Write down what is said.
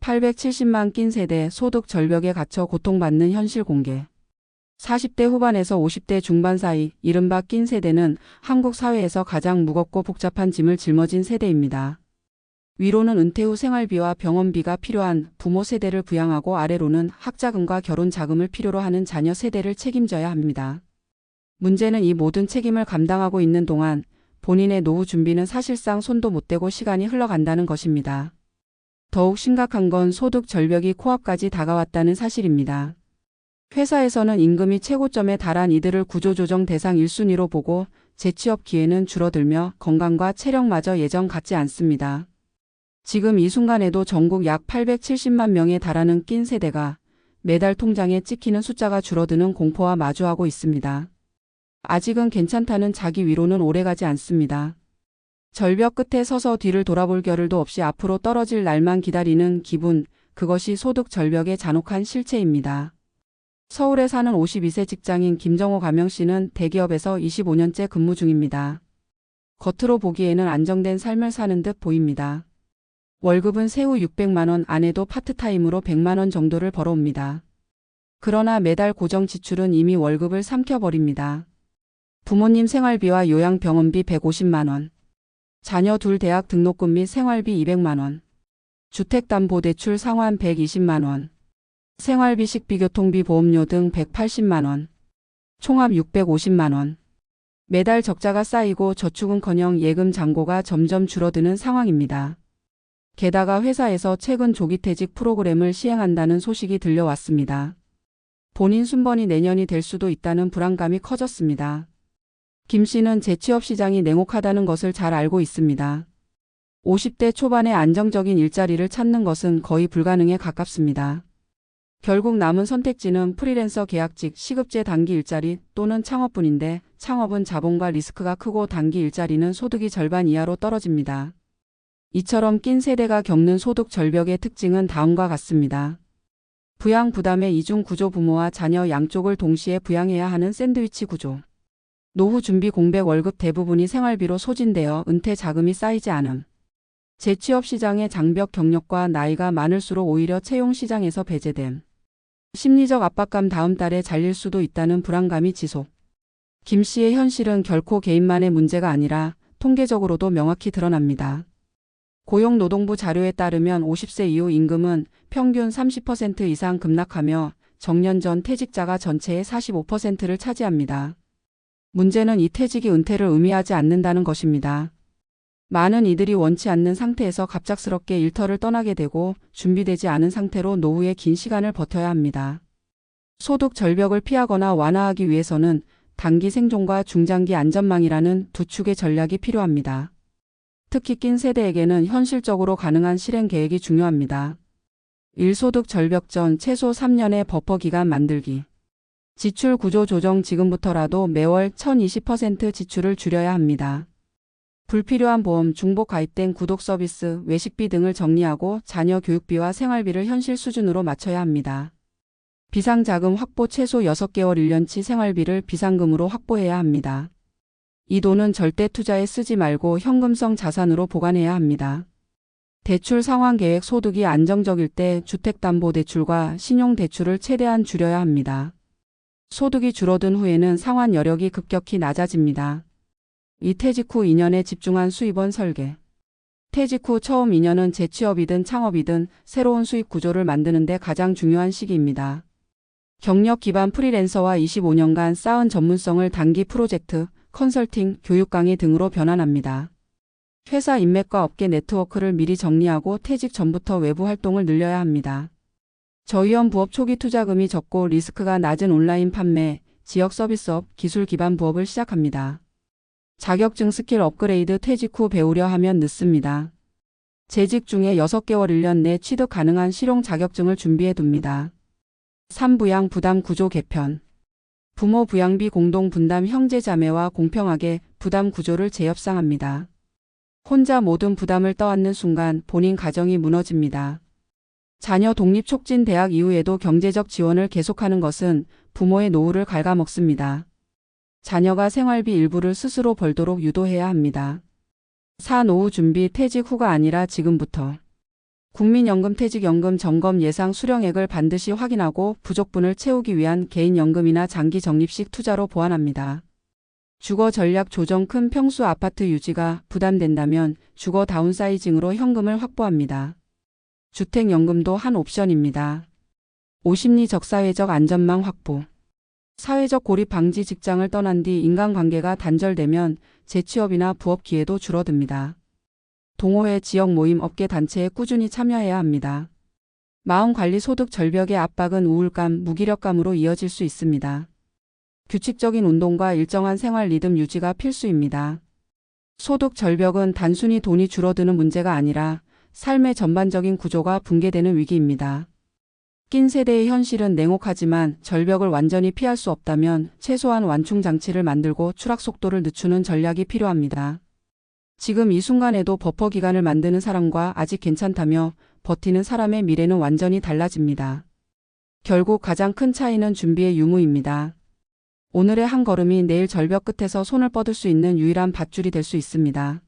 870만 낀 세대 소득 절벽에 갇혀 고통받는 현실 공개. 40대 후반에서 50대 중반 사이 이른바 낀 세대는 한국 사회에서 가장 무겁고 복잡한 짐을 짊어진 세대입니다. 위로는 은퇴 후 생활비와 병원비가 필요한 부모 세대를 부양하고 아래로는 학자금과 결혼 자금을 필요로 하는 자녀 세대를 책임져야 합니다. 문제는 이 모든 책임을 감당하고 있는 동안 본인의 노후 준비는 사실상 손도 못 대고 시간이 흘러간다는 것입니다. 더욱 심각한 건 소득 절벽이 코앞까지 다가왔다는 사실입니다. 회사에서는 임금이 최고점에 달한 이들을 구조조정 대상 1순위로 보고 재취업 기회는 줄어들며 건강과 체력마저 예전 같지 않습니다. 지금 이 순간에도 전국 약 870만 명에 달하는 낀 세대가 매달 통장에 찍히는 숫자가 줄어드는 공포와 마주하고 있습니다. 아직은 괜찮다는 자기 위로는 오래가지 않습니다. 절벽 끝에 서서 뒤를 돌아볼 겨를도 없이 앞으로 떨어질 날만 기다리는 기분, 그것이 소득 절벽의 잔혹한 실체입니다. 서울에 사는 52세 직장인 김정호 가명씨는 대기업에서 25년째 근무 중입니다. 겉으로 보기에는 안정된 삶을 사는 듯 보입니다. 월급은 세후 600만 원, 아내도 파트타임으로 100만 원 정도를 벌어옵니다. 그러나 매달 고정 지출은 이미 월급을 삼켜버립니다. 부모님 생활비와 요양병원비 150만 원, 자녀 둘 대학 등록금 및 생활비 200만 원, 주택담보대출 상환 120만 원, 생활비, 식비, 교통비, 보험료 등 180만 원, 총합 650만 원. 매달 적자가 쌓이고 저축은커녕 예금 잔고가 점점 줄어드는 상황입니다. 게다가 회사에서 최근 조기퇴직 프로그램을 시행한다는 소식이 들려왔습니다. 본인 순번이 내년이 될 수도 있다는 불안감이 커졌습니다. 김 씨는 재취업 시장이 냉혹하다는 것을 잘 알고 있습니다. 50대 초반에 안정적인 일자리를 찾는 것은 거의 불가능에 가깝습니다. 결국 남은 선택지는 프리랜서 계약직, 시급제 단기 일자리 또는 창업뿐인데 창업은 자본과 리스크가 크고 단기 일자리는 소득이 절반 이하로 떨어집니다. 이처럼 낀 세대가 겪는 소득 절벽의 특징은 다음과 같습니다. 부양 부담의 이중 구조, 부모와 자녀 양쪽을 동시에 부양해야 하는 샌드위치 구조. 노후 준비 공백, 월급 대부분이 생활비로 소진되어 은퇴 자금이 쌓이지 않음. 재취업 시장의 장벽, 경력과 나이가 많을수록 오히려 채용 시장에서 배제됨. 심리적 압박감, 다음 달에 잘릴 수도 있다는 불안감이 지속. 김 씨의 현실은 결코 개인만의 문제가 아니라 통계적으로도 명확히 드러납니다. 고용노동부 자료에 따르면 50세 이후 임금은 평균 30% 이상 급락하며 정년 전 퇴직자가 전체의 45%를 차지합니다. 문제는 이 퇴직이 은퇴를 의미하지 않는다는 것입니다. 많은 이들이 원치 않는 상태에서 갑작스럽게 일터를 떠나게 되고 준비되지 않은 상태로 노후에 긴 시간을 버텨야 합니다. 소득 절벽을 피하거나 완화하기 위해서는 단기 생존과 중장기 안전망이라는 두 축의 전략이 필요합니다. 특히 낀 세대에게는 현실적으로 가능한 실행 계획이 중요합니다. 1. 소득 절벽 전 최소 3년의 버퍼 기간 만들기. 지출 구조 조정. 지금부터라도 매월 1020% 지출을 줄여야 합니다. 불필요한 보험, 중복 가입된 구독 서비스, 외식비 등을 정리하고 자녀 교육비와 생활비를 현실 수준으로 맞춰야 합니다. 비상자금 확보. 최소 6개월 1년치 생활비를 비상금으로 확보해야 합니다. 이 돈은 절대 투자에 쓰지 말고 현금성 자산으로 보관해야 합니다. 대출 상환 계획. 소득이 안정적일 때 주택담보대출과 신용대출을 최대한 줄여야 합니다. 소득이 줄어든 후에는 상환 여력이 급격히 낮아집니다. 이 퇴직 후 2년에 집중한 수입원 설계. 퇴직 후 처음 2년은 재취업이든 창업이든 새로운 수입 구조를 만드는 데 가장 중요한 시기입니다. 경력 기반 프리랜서와 25년간 쌓은 전문성을 단기 프로젝트, 컨설팅, 교육 강의 등으로 변환합니다. 회사 인맥과 업계 네트워크를 미리 정리하고 퇴직 전부터 외부 활동을 늘려야 합니다. 저위험 부업. 초기 투자금이 적고 리스크가 낮은 온라인 판매, 지역 서비스업, 기술 기반 부업을 시작합니다. 자격증 스킬 업그레이드. 퇴직 후 배우려 하면 늦습니다. 재직 중에 6개월 1년 내 취득 가능한 실용 자격증을 준비해 둡니다. 3. 부양 부담 구조 개편. 부모 부양비 공동 분담. 형제 자매와 공평하게 부담 구조를 재협상합니다. 혼자 모든 부담을 떠안는 순간 본인 가정이 무너집니다. 자녀 독립 촉진. 대학 이후에도 경제적 지원을 계속하는 것은 부모의 노후를 갉아먹습니다. 자녀가 생활비 일부를 스스로 벌도록 유도해야 합니다. 4. 노후 준비. 퇴직 후가 아니라 지금부터. 국민연금 퇴직연금 점검 예상 수령액을 반드시 확인하고 부족분을 채우기 위한 개인연금이나 장기 적립식 투자로 보완합니다. 주거 전략 조정 큰 평수 아파트 유지가 부담된다면 주거 다운사이징으로 현금을 확보합니다. 주택연금도 한 옵션입니다. 5심리적 사회적 안전망 확보. 사회적 고립 방지 직장을 떠난 뒤 인간관계가 단절되면 재취업이나 부업 기회도 줄어듭니다. 동호회 지역 모임 업계 단체에 꾸준히 참여해야 합니다. 마음관리 소득 절벽의 압박은 우울감, 무기력감으로 이어질 수 있습니다. 규칙적인 운동과 일정한 생활 리듬 유지가 필수입니다. 소득 절벽은 단순히 돈이 줄어드는 문제가 아니라 삶의 전반적인 구조가 붕괴되는 위기입니다. 낀 세대의 현실은 냉혹하지만 절벽을 완전히 피할 수 없다면 최소한 완충 장치를 만들고 추락 속도를 늦추는 전략이 필요합니다. 지금 이 순간에도 버퍼 기간을 만드는 사람과 아직 괜찮다며 버티는 사람의 미래는 완전히 달라집니다. 결국 가장 큰 차이는 준비의 유무입니다. 오늘의 한 걸음이 내일 절벽 끝에서 손을 뻗을 수 있는 유일한 밧줄이 될 수 있습니다.